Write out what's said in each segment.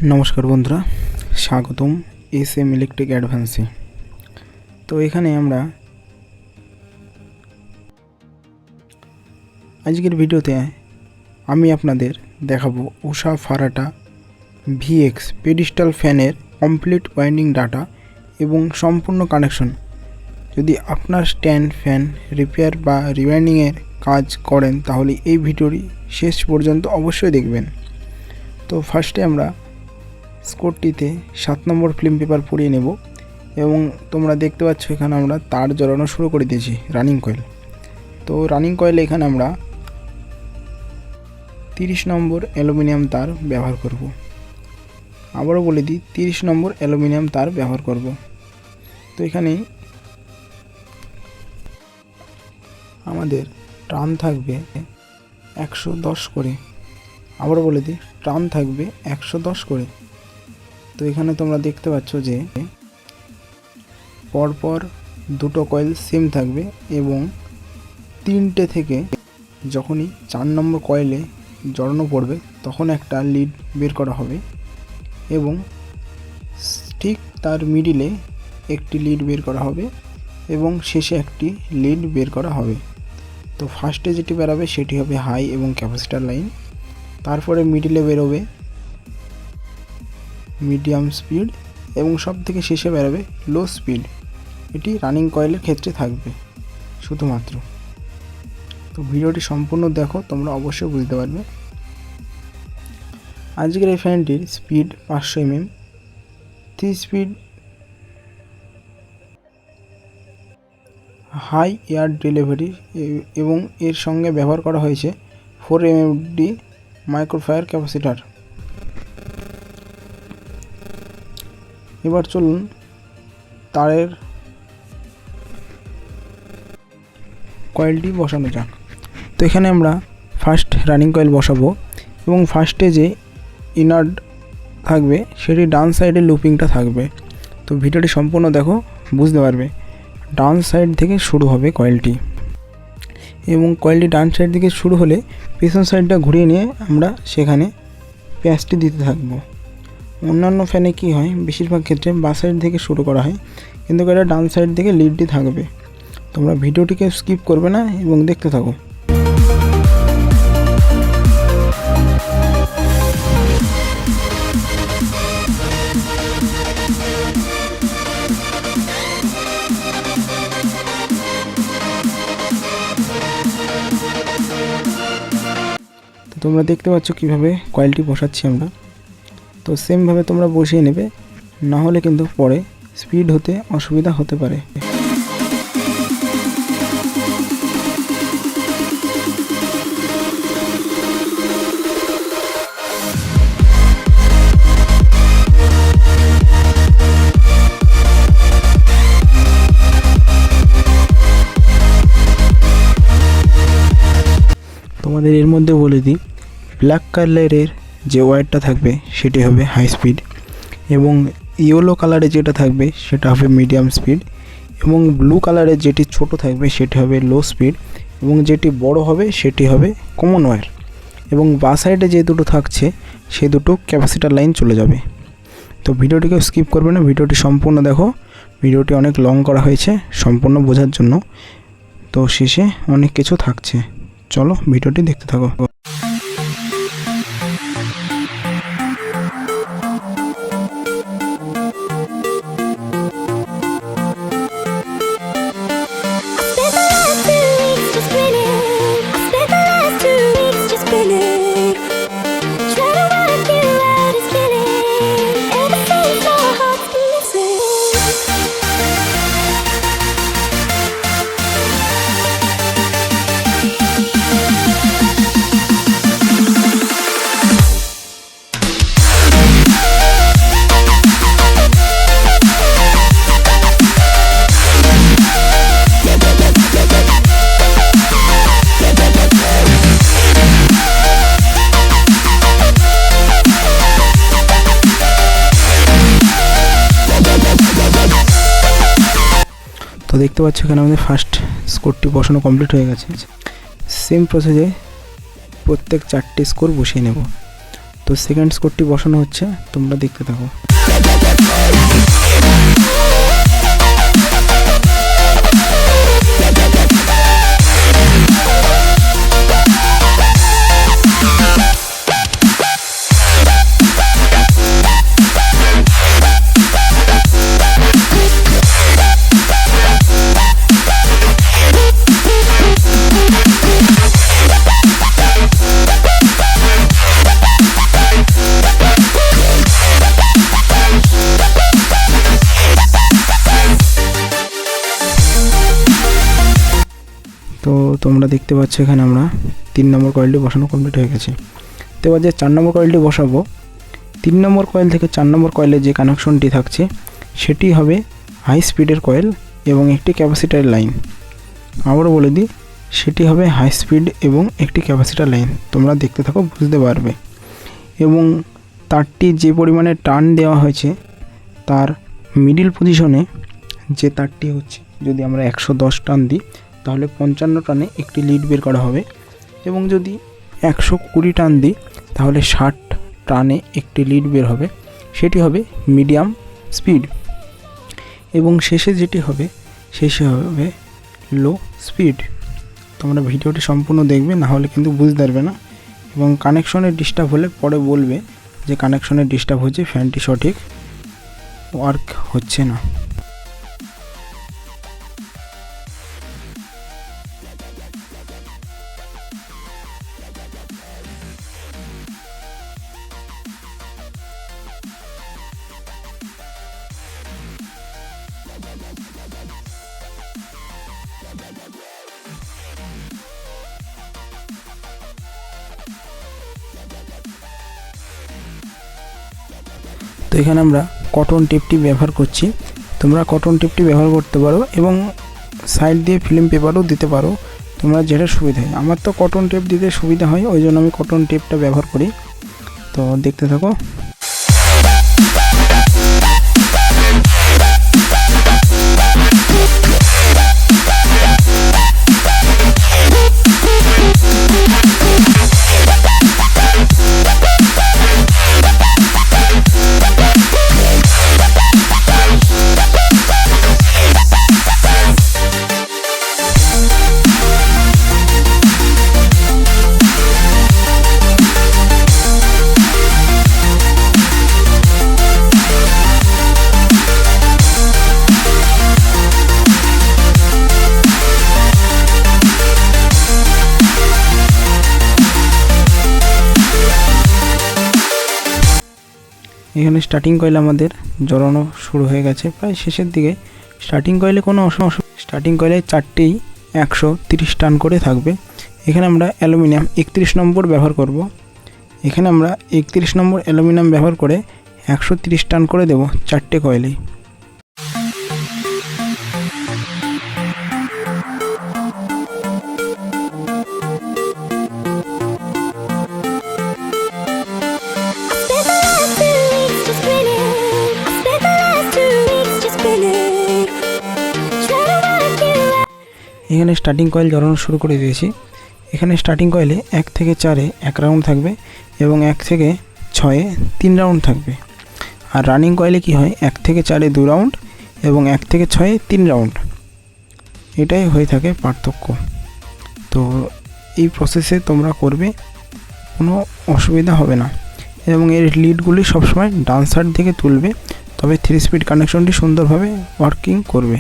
নমস্কার বন্ধুরা, স্বাগতম এসএম ইলেকট্রিক অ্যাডভান্সে। তো এখানে আমরা আজকের ভিডিওতে আমি আপনাদের দেখাবো উষা ফারাটা ভিএক্স পেডিস্টাল ফ্যানের কমপ্লিট ওয়াইন্ডিং ডাটা এবং সম্পূর্ণ কানেকশন। যদি আপনার স্ট্যান্ড ফ্যান রিপেয়ার বা রিওয়াইন্ডিংয়ের কাজ করেন তাহলে এই ভিডিওটি শেষ পর্যন্ত অবশ্যই দেখবেন। তো ফার্স্টে আমরা স্কোরটিতে 7 নম্বর ফিল্ম পেপার পরিয়ে নেব এবং তোমরা দেখতে পাচ্ছ এখানে আমরা তার জড়ানো শুরু করে দিয়েছি রানিং কয়েল। তো রানিং কয়েলে এখানে আমরা 30 নম্বর অ্যালুমিনিয়াম তার ব্যবহার করব। আবারও বলে দিই, 30 নম্বর অ্যালুমিনিয়াম তার ব্যবহার করব। তো এখানে আমাদের টার্ন থাকবে 110 করে। আবারও বলে দিই, টার্ন থাকবে 110 করে। তো এখানে তোমরা দেখতে পাচ্ছ যে পরপর দুটো কয়েল সেম থাকবে এবং 3টে থেকে যখনই 4 নম্বর কয়েলে জড়ানো পড়বে তখন একটা লিড বের করা হবে এবং ঠিক তার মিডিলে একটি লিড বের করা হবে এবং শেষে একটি লিড বের করা হবে। তো ফার্স্টে যেটি বেরোবে সেটি হবে হাই এবং ক্যাপাসিটার লাইন, তারপরে মিডিলে বেরোবে মিডিয়াম স্পিড এবং সব থেকে শেষে বেরোবে লো স্পিড। এটি রানিং কয়েলের ক্ষেত্রে থাকবে শুধুমাত্র। তো ভিডিওটি সম্পূর্ণ দেখো, তোমরা অবশ্যই বুঝতে পারবে। আজকের এই ফ্যানটির speed 500 mm, 3 speed high air delivery এবং এর সঙ্গে ব্যবহার করা হয়েছে 4 mmD মাইক্রোফায়ার ক্যাপাসিটার। এবার চলুন তারের কয়েলটি বসানো যাক। তো এখানে আমরা ফার্স্ট রানিং কয়েল বসাবো এবং ফার্স্টে যে ইনার থাকবে সেটি ডান সাইডে লুপিংটা থাকবে। তো ভিডিওটি সম্পূর্ণ দেখো, বুঝতে পারবে। ডান সাইড থেকে শুরু হবে কয়েলটি এবং কয়েলটি ডান সাইড থেকে শুরু হলে পেছন সাইডটা ঘুরিয়ে নিয়ে আমরা সেখানে প্যাঁচটি দিতে থাকবো। অন্যান্য ফ্যানে কি হয়, বেশিরভাগ ক্ষেত্রে বাঁ সাইড থেকে শুরু করা হয়, কিন্তু এটা ডান সাইড থেকে লিডটি থাকবে। তোমরা ভিডিওটিকে স্কিপ করবে না এবং দেখতে থাকো। তো তোমরা দেখতে পাচ্ছ কিভাবে কয়েলটি বসাচ্ছি আমরা। তো সেমভাবে তোমরা বসিয়ে নেবে, না হলে কিন্তু পরে স্পিড হতে অসুবিধা হতে পারে। তোমাদের এর মধ্যে বলে দিই, ব্ল্যাক কালারের যে ওয়্যারটা থাকবে সেটি হবে হাই স্পিড এবং ইয়েলো কালারে যেটা থাকবে সেটা হবে মিডিয়াম স্পিড এবং ব্লু কালারের যেটি ছোট থাকবে সেটি হবে লো স্পিড এবং যেটি বড় হবে সেটি হবে কমন ওয়্যার। এবং বাঁ সাইডে যে দুটো থাকছে সে দুটো ক্যাপাসিটার লাইন চলে যাবে। তো ভিডিওটিকে স্কিপ করবে না, ভিডিওটি সম্পূর্ণ দেখো। ভিডিওটি অনেক লং করা হয়েছে সম্পূর্ণ বোঝার জন্য। তো শেষে অনেক কিছু থাকছে, চলো ভিডিওটি দেখতে থাকো। তো দেখতে পাচ্ছ এখানে আমাদের ফার্স্ট স্কোরটি বসানো কমপ্লিট হয়ে গেছে। সেম প্রসেসে প্রত্যেক 4টে স্কোর বসিয়ে নেব। তো তো সেকেন্ড স্কোরটি বসানো হচ্ছে, তোমরা দেখতে থাকো। তো তোমরা দেখতে পাচ্ছ এখানে আমরা 3 নম্বর কয়েলটি বসানো কমপ্লিট হয়ে গেছে। তো এবার যে 4 নম্বর কয়েলটি বসাবো, 3 নম্বর কয়েল থেকে 4 নম্বর কয়েলে যে কানেকশনটি থাকছে সেটি হবে হাই স্পিডের কয়েল এবং একটি ক্যাপাসিটার লাইন। আবারও বলে দিই, সেটি হবে হাই স্পিড এবং একটি ক্যাপাসিটার লাইন। তোমরা দেখতে থাকো, বুঝতে পারবে। এবং তারটি যে পরিমাণে টার্ন দেওয়া হয়েছে তার মিডিল পজিশনে যে তারটি হচ্ছে, যদি আমরা 110 টার্ন দিই তাহলে 55 টানে একটি লিড বের করা হবে, এবং যদি 120 টান দিই তাহলে 60 টানে একটি লিড বের হবে, সেটি হবে মিডিয়াম স্পিড। এবং শেষে যেটি হবে লো স্পিড। তোমরা ভিডিওটি সম্পূর্ণ দেখবে, না হলে কিন্তু বুঝতে পারবে না। এবং কানেকশনের ডিস্টার্ব হলে পরে বলবে যে কানেকশনের ডিস্টার্ব হচ্ছে, ফ্যানটি সঠিক ওয়ার্ক হচ্ছে না। তো এখানে আমরা কটন টেপটি ব্যবহার করছি। তোমরা কটন টেপটি ব্যবহার করতে পারো এবং সাইড দিয়ে ফিল্ম পেপারও দিতে পারো, তোমরা যেটা সুবিধা হয়। আমার তো কটন টেপ দিতে সুবিধা হয়, ওই জন্য আমি কটন টেপটা ব্যবহার করি। তো দেখতে থাকো। এখানে স্টার্টিং কয়েল আমাদের জড়ানো শুরু হয়ে গেছে, প্রায় শেষের দিকে। স্টার্টিং কয়েলে কোনো স্টার্টিং কয়েলে 4টেই 130 টান করে থাকবে। এখানে আমরা অ্যালুমিনিয়াম 31 নম্বর ব্যবহার করব। এখানে আমরা 31 নম্বর অ্যালুমিনিয়াম ব্যবহার করে 130 টান করে দেব 4টে কয়েলেই। এখানে স্টার্টিং কয়েল জড়ানো শুরু করে দিয়েছি। এখানে স্টার্টিং কয়েলে 1 থেকে 4-এ 1 রাউন্ড থাকবে এবং 1 থেকে 6-এ 3 রাউন্ড থাকবে। আর রানিং কয়েলে কি হয়, 1 থেকে 4-এ 2 রাউন্ড এবং 1 থেকে 6-এ 3 রাউন্ড। এটাই হয়ে থাকে পার্থক্য। তো এই প্রসেসে তোমরা করবে, কোনো অসুবিধা হবে না। এবং এর লিডগুলি সবসময় ডান সাইড থেকে তুলবে, তবে 3 স্পিড কানেকশনটি সুন্দরভাবে ওয়ার্কিং করবে।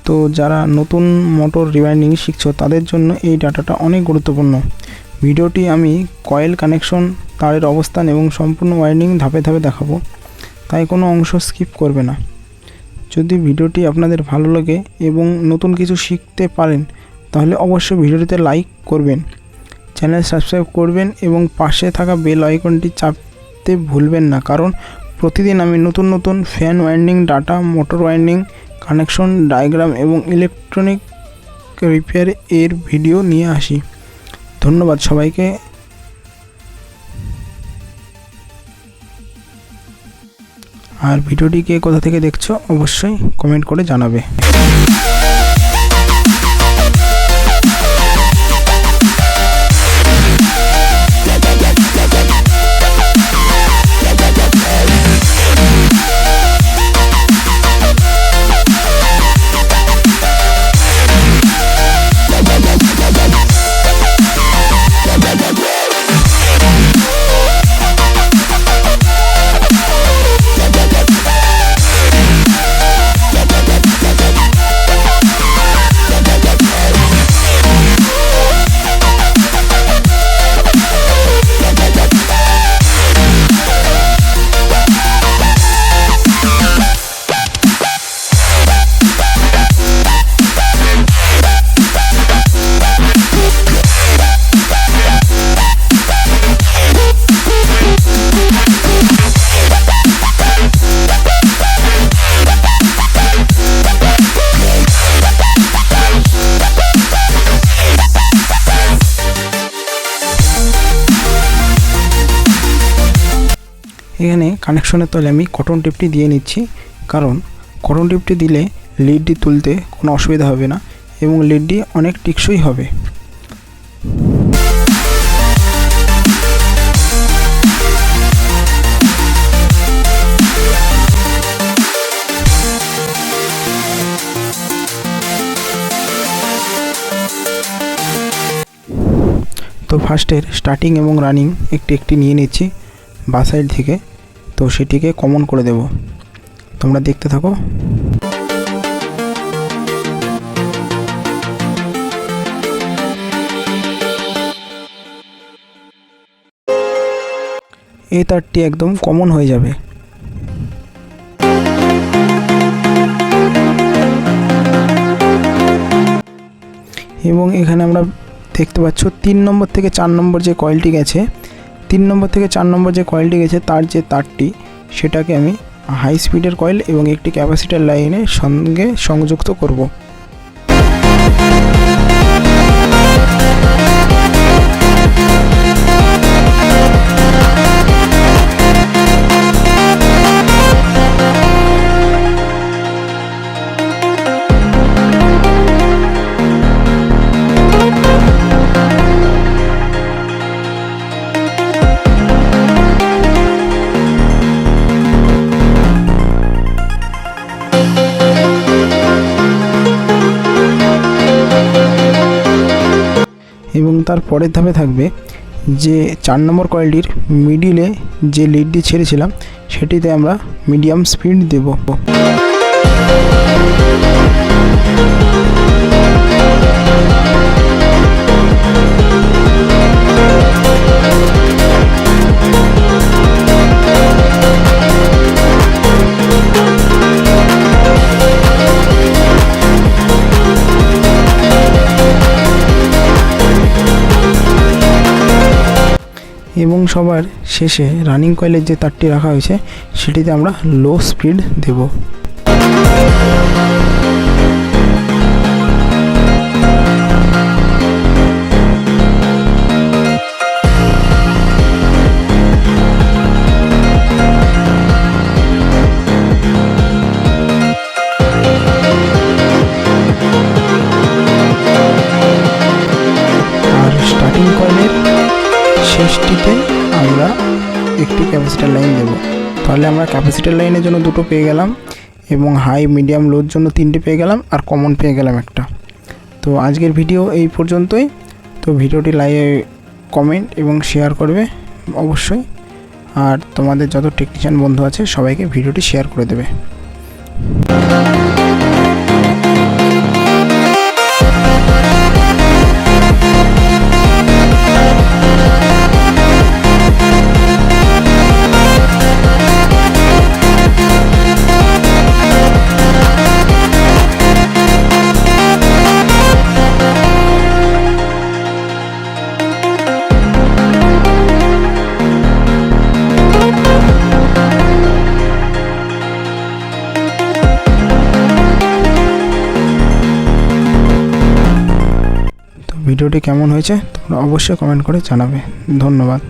তো যারা নতুন মোটর রিওয়াইন্ডিং শিখছো তাদের জন্য এই ডাটাটা অনেক গুরুত্বপূর্ণ। ভিডিওটি আমি কয়েল কানেকশন, তারের অবস্থান এবং সম্পূর্ণ ওয়াইন্ডিং ধাপে ধাপে দেখাবো, তাই কোনো অংশ স্কিপ করবে না। যদি ভিডিওটি আপনাদের ভালো লাগে এবং নতুন কিছু শিখতে পারেন তাহলে অবশ্যই ভিডিওটিতে লাইক করবেন, চ্যানেল সাবস্ক্রাইব করবেন এবং পাশে থাকা বেল আইকনটি চাপতে ভুলবেন না, কারণ প্রতিদিন আমি নতুন নতুন fan winding data, motor winding connection, diagram এবং ইলেকট্রনিক রিপেয়ার এর ভিডিও নিয়ে আসি। ধন্যবাদ সবাইকে। আর ভিডিওটি কে কোথা থেকে দেখছো অবশ্যই কমেন্ট করে জানাবে। এখানে কানেকশনের তলে আমি কটন টেপটি দিয়ে নিচ্ছি, কারণ কটন টেপটি দিলে লিডটি তুলতে কোনো অসুবিধা হবে না এবং লিডটি অনেক টেকসই হবে। তো ফার্স্টের স্টার্টিং এবং রানিং একটি নিয়ে নিচ্ছি বাঁ সাইড থেকে, তো সেটিকে কমন করে দেব। তোমরা দেখতে থাকো। এই তারটি একদম কমন হয়ে যাবে। এবং এখানে আমরা দেখতে পাচ্ছ 3 নম্বর থেকে 4 নম্বর যে কয়েলটি গেছে, 3 নম্বর থেকে 4 নম্বর যে কয়েলটি গেছে তার যে তারটি, সেটাকে আমি হাই স্পিডের কয়েল এবং একটি ক্যাপাসিটার লাইনের সঙ্গে সংযুক্ত করব। এবং তার পরের ধাপে থাকবে যে 4 নম্বর কয়েলটির মিডিলে যে লিডটি ছেড়েছিলাম সেটিতে আমরা মিডিয়াম স্পিড দেব। এবং সবার শেষে রানিং কয়েলের যে তারটি রাখা হয়েছে সেটিতে আমরা low speed Dev. Are starting কয়েলের শেষটিতে আমরা একটি ক্যাপাসিটার লাইন দেব। তাহলে আমরা ক্যাপাসিটার লাইনের জন্য 2টো পেয়ে গেলাম এবং হাই, মিডিয়াম, লোর জন্য 3টে পেয়ে গেলাম আর কমন পেয়ে গেলাম একটা। তো আজকের ভিডিও এই পর্যন্তই। তো ভিডিওটি কমেন্ট এবং শেয়ার করবে অবশ্যই, আর তোমাদের যত টেকনিশিয়ান বন্ধু আছে সবাইকে ভিডিওটি শেয়ার করে দেবে। ভিডিওটি কেমন হয়েছে তোমরা অবশ্যই কমেন্ট করে জানাবে। ধন্যবাদ।